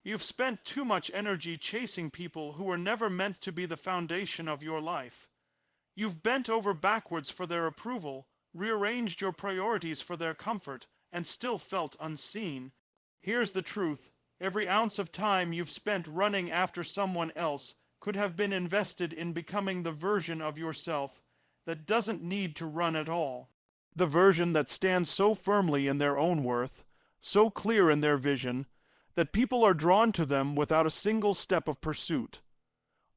You've spent too much energy chasing people who were never meant to be the foundation of your life. You've bent over backwards for their approval, rearranged your priorities for their comfort, and still felt unseen. Here's the truth. Every ounce of time you've spent running after someone else could have been invested in becoming the version of yourself that doesn't need to run at all. The version that stands so firmly in their own worth, so clear in their vision, that people are drawn to them without a single step of pursuit.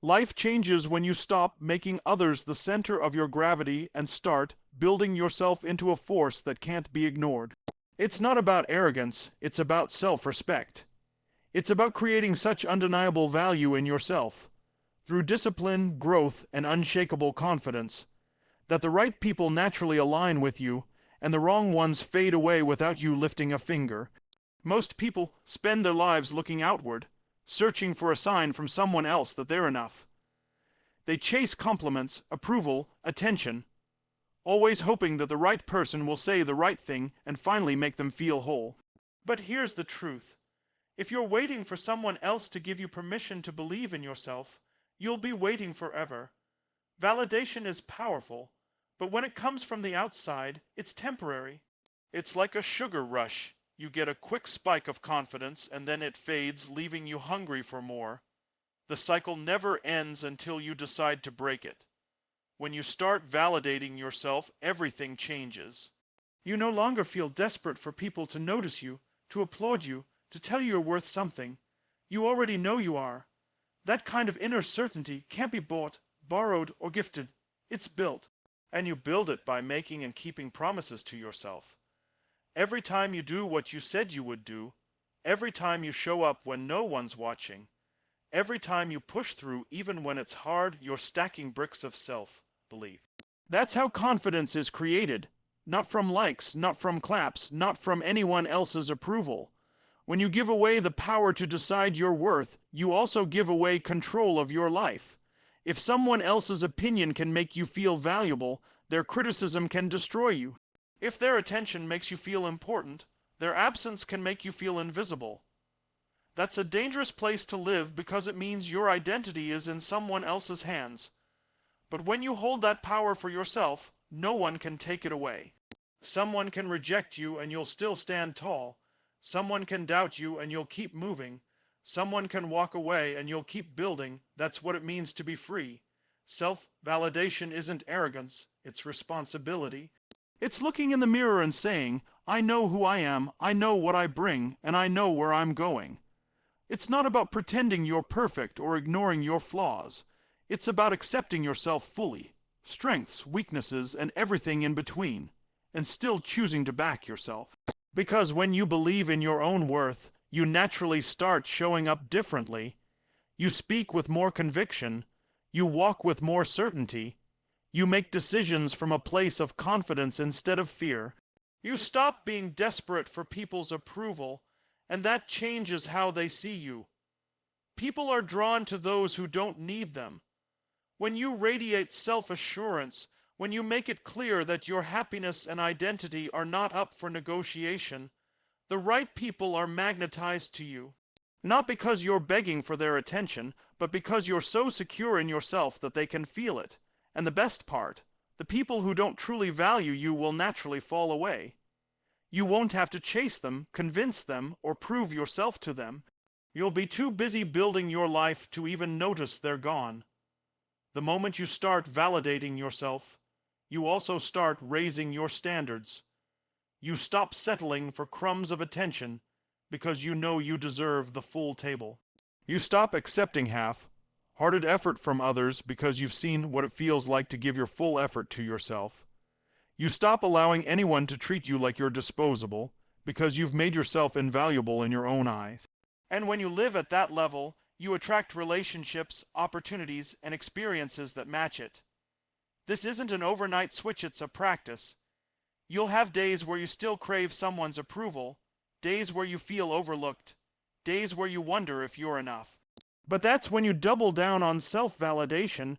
Life changes when you stop making others the center of your gravity and start building yourself into a force that can't be ignored. It's not about arrogance, it's about self-respect. It's about creating such undeniable value in yourself, through discipline, growth, and unshakable confidence, that the right people naturally align with you, and the wrong ones fade away without you lifting a finger. Most people spend their lives looking outward, searching for a sign from someone else that they're enough. They chase compliments, approval, attention, always hoping that the right person will say the right thing and finally make them feel whole. But here's the truth. If you're waiting for someone else to give you permission to believe in yourself, you'll be waiting forever. Validation is powerful, but when it comes from the outside, it's temporary. It's like a sugar rush. You get a quick spike of confidence and then it fades, leaving you hungry for more. The cycle never ends until you decide to break it. When you start validating yourself, everything changes. You no longer feel desperate for people to notice you, to applaud you, to tell you you're worth something. You already know you are. That kind of inner certainty can't be bought, borrowed, or gifted. It's built. And you build it by making and keeping promises to yourself. Every time you do what you said you would do, every time you show up when no one's watching, every time you push through even when it's hard, you're stacking bricks of self-belief. That's how confidence is created. Not from likes, not from claps, not from anyone else's approval. When you give away the power to decide your worth, you also give away control of your life. If someone else's opinion can make you feel valuable, their criticism can destroy you. If their attention makes you feel important, their absence can make you feel invisible. That's a dangerous place to live because it means your identity is in someone else's hands. But when you hold that power for yourself, no one can take it away. Someone can reject you and you'll still stand tall. Someone can doubt you and you'll keep moving. Someone can walk away and you'll keep building. That's what it means to be free. Self-validation isn't arrogance, it's responsibility. It's looking in the mirror and saying, I know who I am, I know what I bring, and I know where I'm going. It's not about pretending you're perfect or ignoring your flaws. It's about accepting yourself fully, strengths, weaknesses, and everything in between, and still choosing to back yourself. Because when you believe in your own worth, you naturally start showing up differently. You speak with more conviction. You walk with more certainty. You make decisions from a place of confidence instead of fear. You stop being desperate for people's approval, and that changes how they see you. People are drawn to those who don't need them. When you radiate self-assurance, when you make it clear that your happiness and identity are not up for negotiation, the right people are magnetized to you. Not because you're begging for their attention, but because you're so secure in yourself that they can feel it. And the best part, the people who don't truly value you will naturally fall away. You won't have to chase them, convince them, or prove yourself to them. You'll be too busy building your life to even notice they're gone. The moment you start validating yourself, you also start raising your standards. You stop settling for crumbs of attention because you know you deserve the full table. You stop accepting half-hearted effort from others because you've seen what it feels like to give your full effort to yourself. You stop allowing anyone to treat you like you're disposable because you've made yourself invaluable in your own eyes. And when you live at that level, you attract relationships, opportunities, and experiences that match it. This isn't an overnight switch, it's a practice. You'll have days where you still crave someone's approval, days where you feel overlooked, days where you wonder if you're enough. But that's when you double down on self-validation.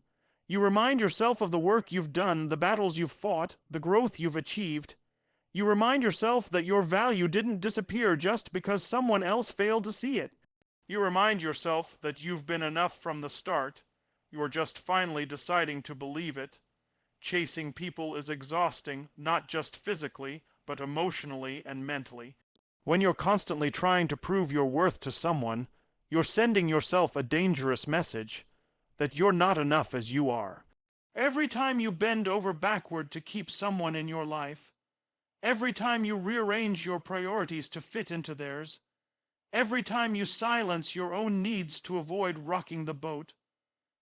You remind yourself of the work you've done, the battles you've fought, the growth you've achieved. You remind yourself that your value didn't disappear just because someone else failed to see it. You remind yourself that you've been enough from the start. You are just finally deciding to believe it. Chasing people is exhausting, not just physically, but emotionally and mentally. When you're constantly trying to prove your worth to someone, you're sending yourself a dangerous message that you're not enough as you are. Every time you bend over backward to keep someone in your life, every time you rearrange your priorities to fit into theirs, every time you silence your own needs to avoid rocking the boat,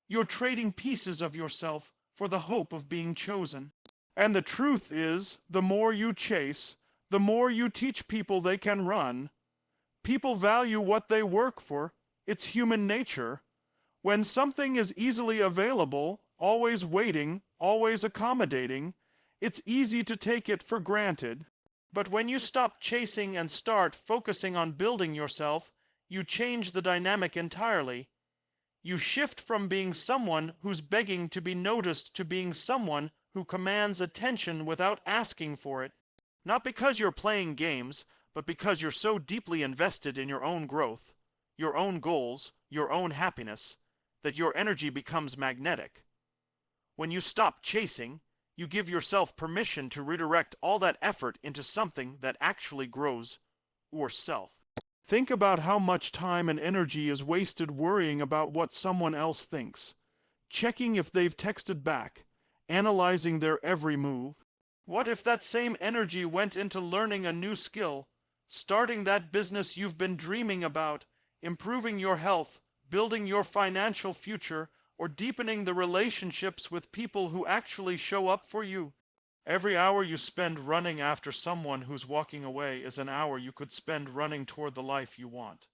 you're trading pieces of yourself for the hope of being chosen. And the truth is, the more you chase, the more you teach people they can run. People value what they work for. It's human nature. When something is easily available, always waiting, always accommodating, it's easy to take it for granted. But when you stop chasing and start focusing on building yourself, you change the dynamic entirely. You shift from being someone who's begging to be noticed to being someone who commands attention without asking for it. Not because you're playing games, but because you're so deeply invested in your own growth, your own goals, your own happiness, that your energy becomes magnetic. When you stop chasing, you give yourself permission to redirect all that effort into something that actually grows yourself. Think about how much time and energy is wasted worrying about what someone else thinks, checking if they've texted back, analyzing their every move. What if that same energy went into learning a new skill, starting that business you've been dreaming about, improving your health, building your financial future, or deepening the relationships with people who actually show up for you? Every hour you spend running after someone who's walking away is an hour you could spend running toward the life you want.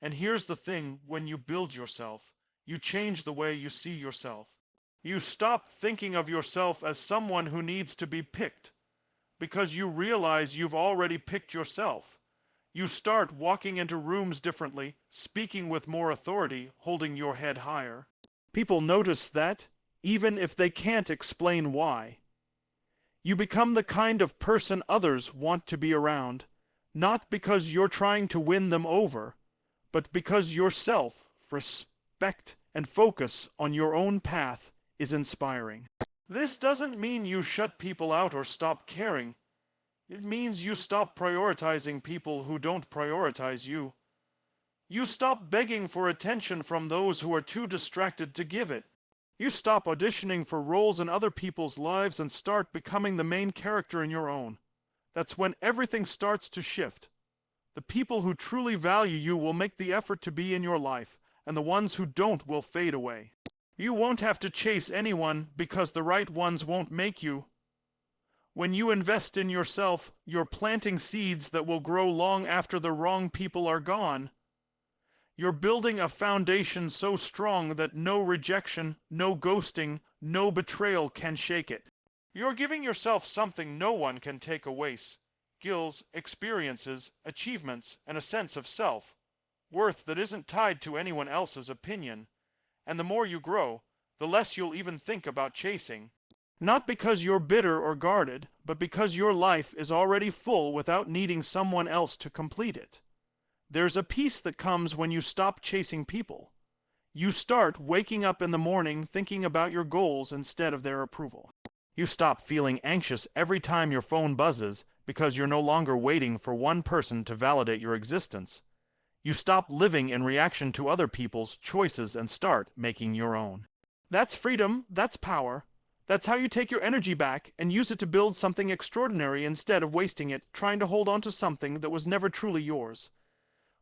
And here's the thing, when you build yourself, you change the way you see yourself. You stop thinking of yourself as someone who needs to be picked, because you realize you've already picked yourself. You start walking into rooms differently, speaking with more authority, holding your head higher. People notice that, even if they can't explain why. You become the kind of person others want to be around, not because you're trying to win them over, but because yourself, respect, and focus on your own path is inspiring. This doesn't mean you shut people out or stop caring. It means you stop prioritizing people who don't prioritize you. You stop begging for attention from those who are too distracted to give it. You stop auditioning for roles in other people's lives and start becoming the main character in your own. That's when everything starts to shift. The people who truly value you will make the effort to be in your life, and the ones who don't will fade away. You won't have to chase anyone because the right ones won't make you. When you invest in yourself, you're planting seeds that will grow long after the wrong people are gone. You're building a foundation so strong that no rejection, no ghosting, no betrayal can shake it. You're giving yourself something no one can take away: skills, experiences, achievements, and a sense of self, worth that isn't tied to anyone else's opinion. And the more you grow, the less you'll even think about chasing. Not because you're bitter or guarded, but because your life is already full without needing someone else to complete it. There's a peace that comes when you stop chasing people. You start waking up in the morning thinking about your goals instead of their approval. You stop feeling anxious every time your phone buzzes because you're no longer waiting for one person to validate your existence. You stop living in reaction to other people's choices and start making your own. That's freedom, that's power. That's how you take your energy back and use it to build something extraordinary instead of wasting it trying to hold on to something that was never truly yours.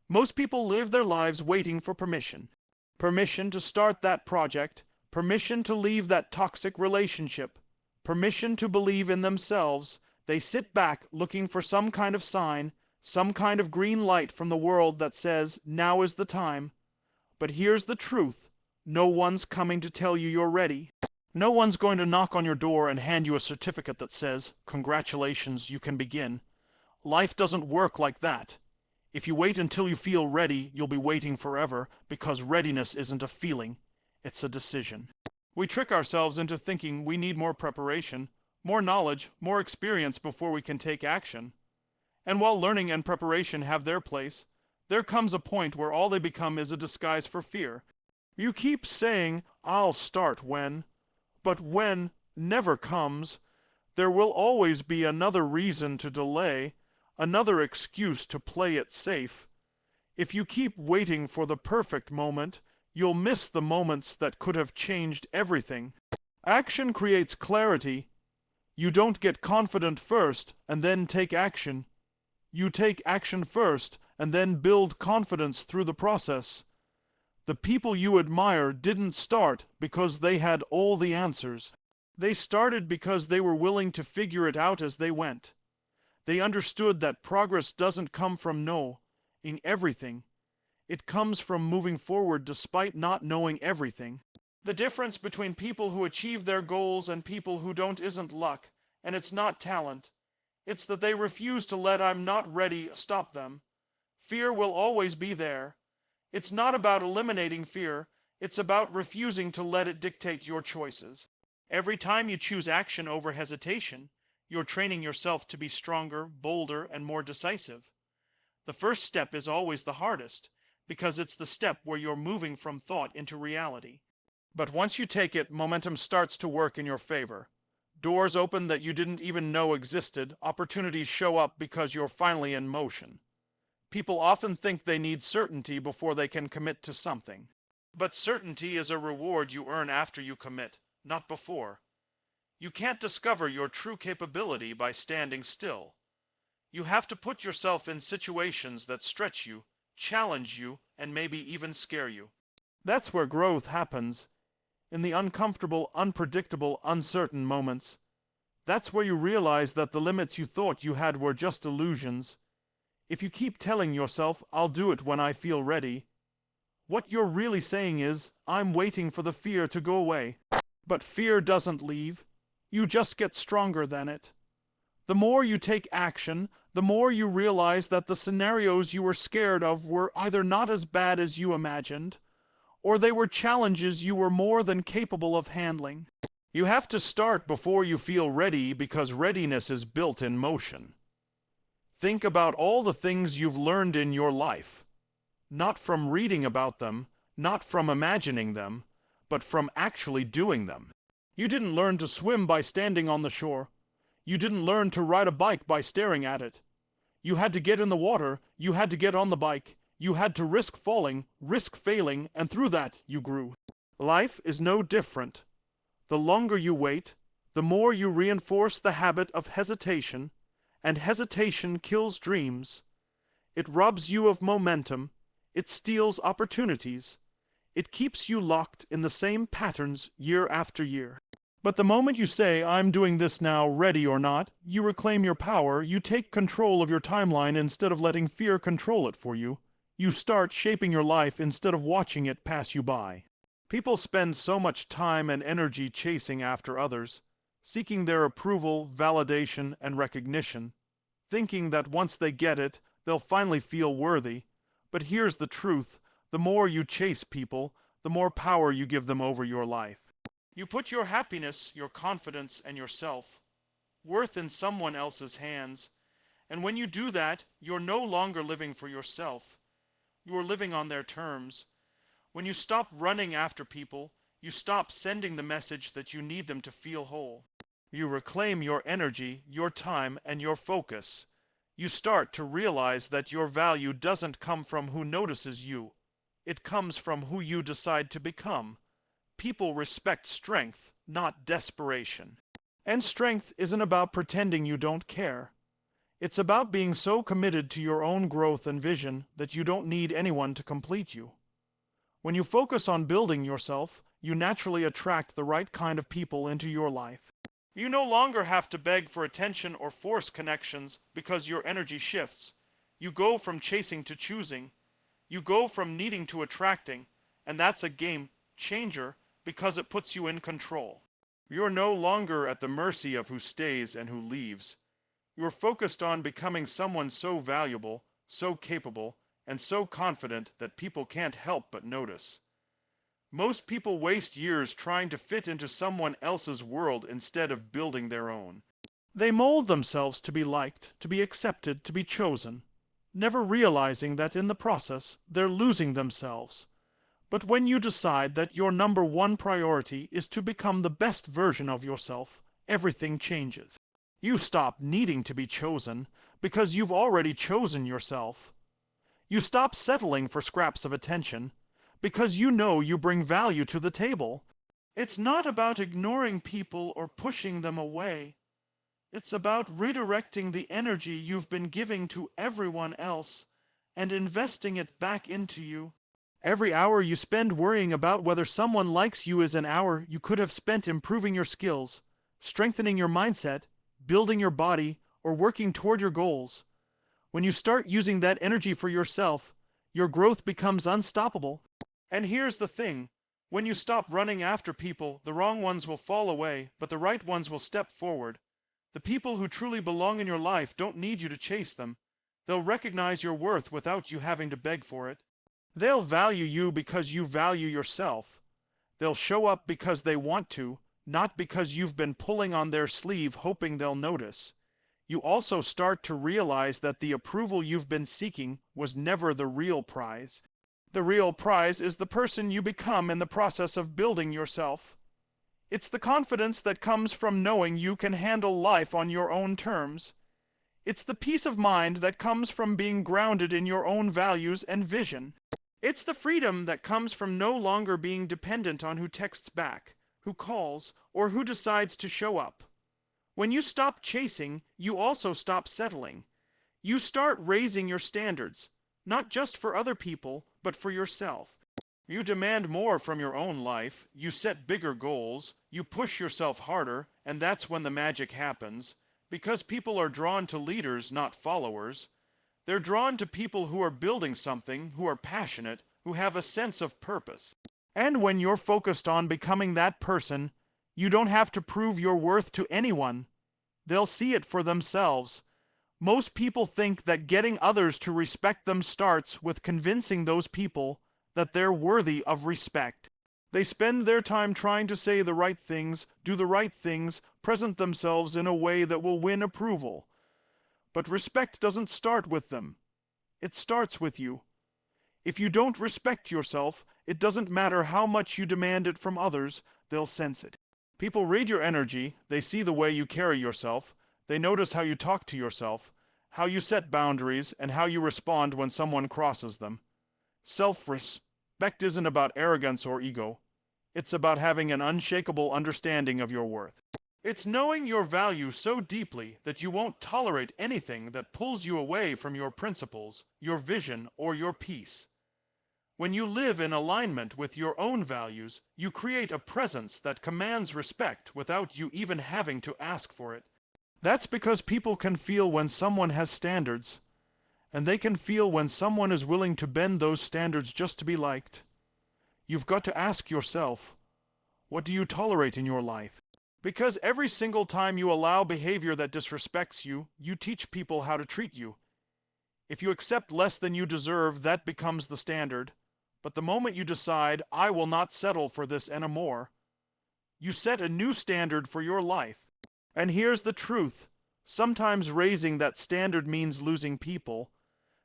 Most people live their lives waiting for permission. Permission to start that project, permission to leave that toxic relationship, permission to believe in themselves. They sit back looking for some kind of sign, some kind of green light from the world that says, now is the time. But here's the truth. No one's coming to tell you you're ready. No one's going to knock on your door and hand you a certificate that says, congratulations, you can begin. Life doesn't work like that. If you wait until you feel ready, you'll be waiting forever, because readiness isn't a feeling, it's a decision. We trick ourselves into thinking we need more preparation, more knowledge, more experience before we can take action. And while learning and preparation have their place, There comes a point where all they become is a disguise for fear. You keep saying, "I'll start when," but when never comes. There will always be another reason to delay, another excuse to play it safe. If you keep waiting for the perfect moment, you'll miss the moments that could have changed everything. Action creates clarity. You don't get confident first and then take action. You take action first and then build confidence through the process. The people you admire didn't start because they had all the answers. They started because they were willing to figure it out as they went. They understood that progress doesn't come from knowing everything. It comes from moving forward despite not knowing everything. The difference between people who achieve their goals and people who don't isn't luck, and it's not talent. It's that they refuse to let "I'm not ready" stop them. Fear will always be there. It's not about eliminating fear, it's about refusing to let it dictate your choices. Every time you choose action over hesitation, you're training yourself to be stronger, bolder, and more decisive. The first step is always the hardest, because it's the step where you're moving from thought into reality. But once you take it, momentum starts to work in your favor. Doors open that you didn't even know existed, opportunities show up because you're finally in motion. People often think they need certainty before they can commit to something. But certainty is a reward you earn after you commit, not before. You can't discover your true capability by standing still. You have to put yourself in situations that stretch you, challenge you, and maybe even scare you. That's where growth happens. In the uncomfortable, unpredictable, uncertain moments. That's where you realize that the limits you thought you had were just illusions. If you keep telling yourself, "I'll do it when I feel ready," what you're really saying is, "I'm waiting for the fear to go away." But fear doesn't leave. You just get stronger than it. The more you take action, the more you realize that the scenarios you were scared of were either not as bad as you imagined, or they were challenges you were more than capable of handling. You have to start before you feel ready because readiness is built in motion. Think about all the things you've learned in your life, not from reading about them, not from imagining them, but from actually doing them. You didn't learn to swim by standing on the shore. You didn't learn to ride a bike by staring at it. You had to get in the water, you had to get on the bike, you had to risk falling, risk failing, and through that you grew. Life is no different. The longer you wait, the more you reinforce the habit of hesitation, and hesitation kills dreams. It robs you of momentum, it steals opportunities, it keeps you locked in the same patterns year after year. But the moment you say, "I'm doing this now, ready or not," you reclaim your power, you take control of your timeline instead of letting fear control it for you. You start shaping your life instead of watching it pass you by. People spend so much time and energy chasing after others, seeking their approval, validation, and recognition, thinking that once they get it, they'll finally feel worthy. But here's the truth: the more you chase people, the more power you give them over your life. You put your happiness, your confidence, and your self-worth in someone else's hands, and when you do that, you're no longer living for yourself. You are living on their terms. When you stop running after people, you stop sending the message that you need them to feel whole. You reclaim your energy, your time, and your focus. You start to realize that your value doesn't come from who notices you. It comes from who you decide to become. People respect strength, not desperation. And strength isn't about pretending you don't care. It's about being so committed to your own growth and vision that you don't need anyone to complete you. When you focus on building yourself, you naturally attract the right kind of people into your life. You no longer have to beg for attention or force connections because your energy shifts. You go from chasing to choosing. You go from needing to attracting, and that's a game changer because it puts you in control. You're no longer at the mercy of who stays and who leaves. You're focused on becoming someone so valuable, so capable, and so confident that people can't help but notice. Most people waste years trying to fit into someone else's world instead of building their own. They mold themselves to be liked, to be accepted, to be chosen. never realizing that in the process they're losing themselves. But when you decide that your number one priority is to become the best version of yourself, everything changes. You stop needing to be chosen because you've already chosen yourself. You stop settling for scraps of attention because you know you bring value to the table. It's not about ignoring people or pushing them away. It's about redirecting the energy you've been giving to everyone else and investing it back into you. Every hour you spend worrying about whether someone likes you is an hour you could have spent improving your skills, strengthening your mindset, building your body, or working toward your goals. When you start using that energy for yourself, your growth becomes unstoppable. And here's the thing. When you stop running after people, the wrong ones will fall away, but the right ones will step forward. The people who truly belong in your life don't need you to chase them. They'll recognize your worth without you having to beg for it. They'll value you because you value yourself. They'll show up because they want to, not because you've been pulling on their sleeve hoping they'll notice. You also start to realize that the approval you've been seeking was never the real prize. The real prize is the person you become in the process of building yourself. It's the confidence that comes from knowing you can handle life on your own terms. It's the peace of mind that comes from being grounded in your own values and vision. It's the freedom that comes from no longer being dependent on who texts back, who calls, or who decides to show up. When you stop chasing, you also stop settling. You start raising your standards, not just for other people, but for yourself. You demand more from your own life, you set bigger goals, you push yourself harder, and that's when the magic happens. Because people are drawn to leaders, not followers. They're drawn to people who are building something, who are passionate, who have a sense of purpose. And when you're focused on becoming that person, you don't have to prove your worth to anyone. They'll see it for themselves. Most people think that getting others to respect them starts with convincing those people that they're worthy of respect. They spend their time trying to say the right things, do the right things, present themselves in a way that will win approval. But respect doesn't start with them. It starts with you. If you don't respect yourself, it doesn't matter how much you demand it from others, they'll sense it. People read your energy, they see the way you carry yourself, they notice how you talk to yourself, how you set boundaries, and how you respond when someone crosses them. Self-respect isn't about arrogance or ego. It's about having an unshakable understanding of your worth. It's knowing your value so deeply that you won't tolerate anything that pulls you away from your principles, your vision, or your peace. When you live in alignment with your own values, you create a presence that commands respect without you even having to ask for it. That's because people can feel when someone has standards, and they can feel when someone is willing to bend those standards just to be liked. You've got to ask yourself, what do you tolerate in your life? Because every single time you allow behavior that disrespects you, you teach people how to treat you. If you accept less than you deserve, that becomes the standard. But the moment you decide, I will not settle for this anymore, you set a new standard for your life. And here's the truth. Sometimes raising that standard means losing people.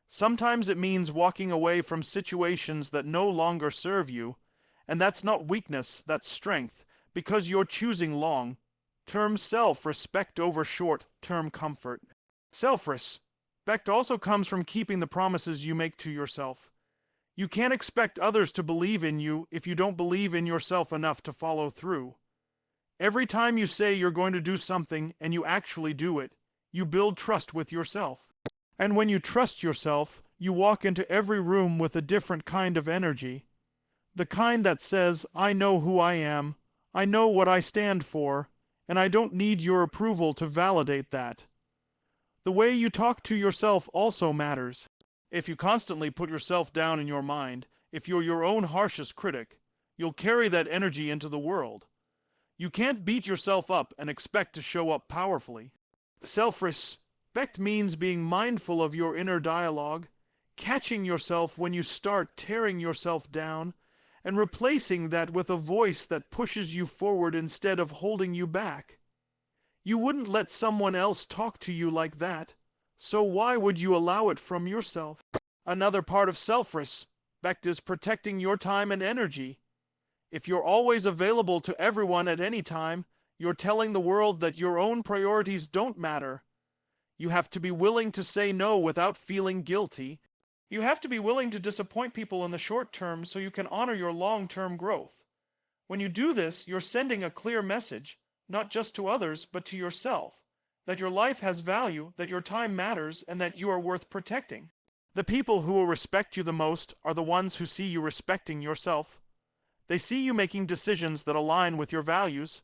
Sometimes it means walking away from situations that no longer serve you. And that's not weakness, that's strength, because you're choosing long-term self-respect over short-term comfort. Self-respect also comes from keeping the promises you make to yourself. You can't expect others to believe in you if you don't believe in yourself enough to follow through. Every time you say you're going to do something and you actually do it, you build trust with yourself. And when you trust yourself, you walk into every room with a different kind of energy. The kind that says, I know who I am, I know what I stand for, and I don't need your approval to validate that. The way you talk to yourself also matters. If you constantly put yourself down in your mind, if you're your own harshest critic, you'll carry that energy into the world. You can't beat yourself up and expect to show up powerfully. Self-respect means being mindful of your inner dialogue, catching yourself when you start tearing yourself down, and replacing that with a voice that pushes you forward instead of holding you back. You wouldn't let someone else talk to you like that, So why would you allow it from yourself? Another part of self-respect is protecting your time and energy. If you're always available to everyone at any time, you're telling the world that your own priorities don't matter. You have to be willing to say no without feeling guilty. You have to be willing to disappoint people in the short term so you can honor your long-term growth. When you do this, you're sending a clear message, not just to others, but to yourself, that your life has value, that your time matters, and that you are worth protecting. The people who will respect you the most are the ones who see you respecting yourself. They see you making decisions that align with your values.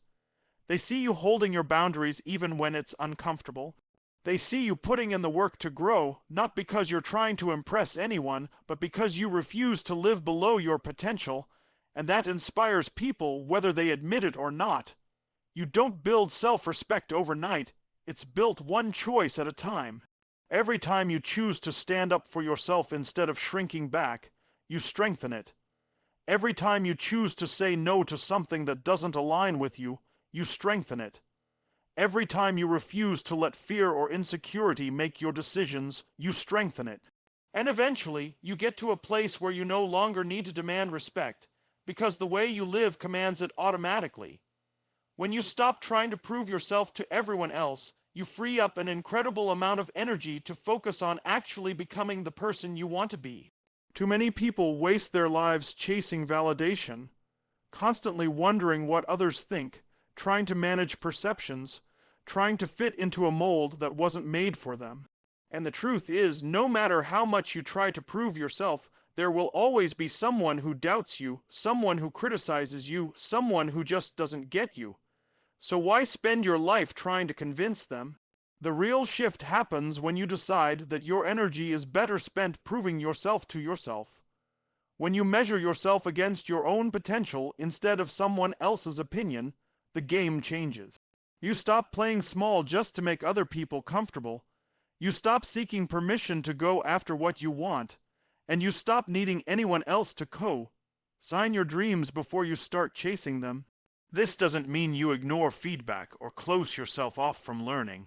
They see you holding your boundaries even when it's uncomfortable. They see you putting in the work to grow, not because you're trying to impress anyone, but because you refuse to live below your potential, and that inspires people whether they admit it or not. You don't build self-respect overnight. It's built one choice at a time. Every time you choose to stand up for yourself instead of shrinking back, you strengthen it. Every time you choose to say no to something that doesn't align with you, you strengthen it. Every time you refuse to let fear or insecurity make your decisions, you strengthen it. And eventually, you get to a place where you no longer need to demand respect, because the way you live commands it automatically. When you stop trying to prove yourself to everyone else, you free up an incredible amount of energy to focus on actually becoming the person you want to be. Too many people waste their lives chasing validation, constantly wondering what others think, trying to manage perceptions, trying to fit into a mold that wasn't made for them. And the truth is, no matter how much you try to prove yourself, there will always be someone who doubts you, someone who criticizes you, someone who just doesn't get you. So why spend your life trying to convince them? The real shift happens when you decide that your energy is better spent proving yourself to yourself. When you measure yourself against your own potential instead of someone else's opinion, the game changes. You stop playing small just to make other people comfortable. You stop seeking permission to go after what you want. And you stop needing anyone else to co-sign your dreams before you start chasing them. This doesn't mean you ignore feedback or close yourself off from learning.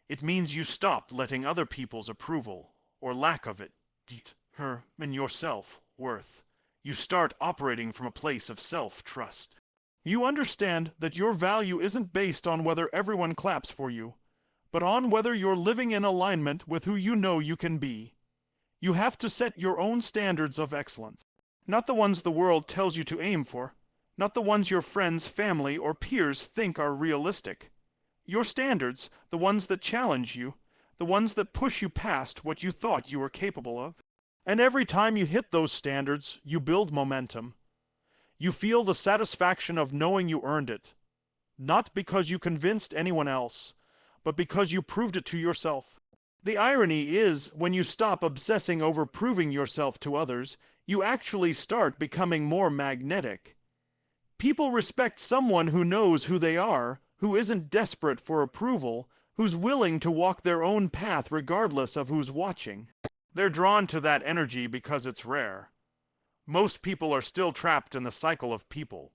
It means you stop letting other people's approval, or lack of it, determine your self-worth. You start operating from a place of self-trust. You understand that your value isn't based on whether everyone claps for you, but on whether you're living in alignment with who you know you can be. You have to set your own standards of excellence, not the ones the world tells you to aim for, not the ones your friends, family, or peers think are realistic. Your standards, the ones that challenge you, the ones that push you past what you thought you were capable of. And every time you hit those standards, you build momentum. You feel the satisfaction of knowing you earned it, not because you convinced anyone else, but because you proved it to yourself. The irony is, when you stop obsessing over proving yourself to others, you actually start becoming more magnetic. People respect someone who knows who they are, who isn't desperate for approval, who's willing to walk their own path regardless of who's watching. They're drawn to that energy because it's rare. Most people are still trapped in the cycle of people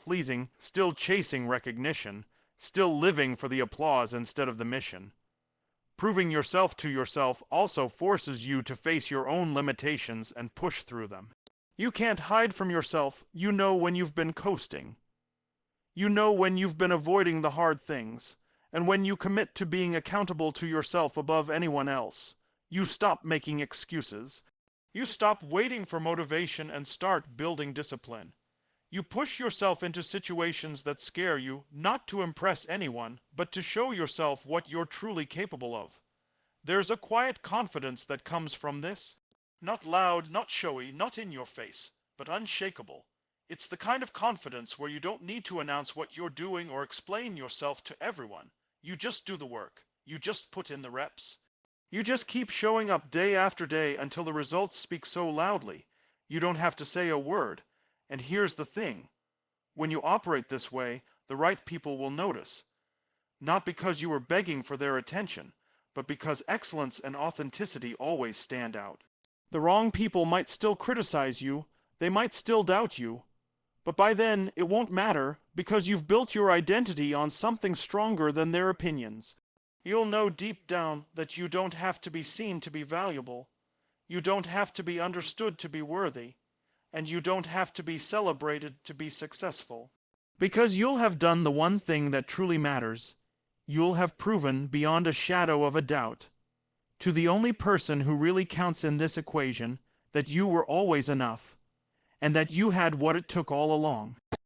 pleasing, still chasing recognition, still living for the applause instead of the mission. Proving yourself to yourself also forces you to face your own limitations and push through them. You can't hide from yourself. You know when you've been coasting. You know when you've been avoiding the hard things, and when you commit to being accountable to yourself above anyone else. You stop making excuses. You stop waiting for motivation and start building discipline. You push yourself into situations that scare you, not to impress anyone, but to show yourself what you're truly capable of. There's a quiet confidence that comes from this. Not loud, not showy, not in your face, but unshakable. It's the kind of confidence where you don't need to announce what you're doing or explain yourself to everyone. You just do the work. You just put in the reps. You just keep showing up day after day until the results speak so loudly. You don't have to say a word. And here's the thing. When you operate this way, the right people will notice. Not because you were begging for their attention, but because excellence and authenticity always stand out. The wrong people might still criticize you, they might still doubt you, but by then it won't matter because you've built your identity on something stronger than their opinions. You'll know deep down that you don't have to be seen to be valuable. You don't have to be understood to be worthy. And you don't have to be celebrated to be successful. Because you'll have done the one thing that truly matters. You'll have proven beyond a shadow of a doubt, to the only person who really counts in this equation, that you were always enough, and that you had what it took all along.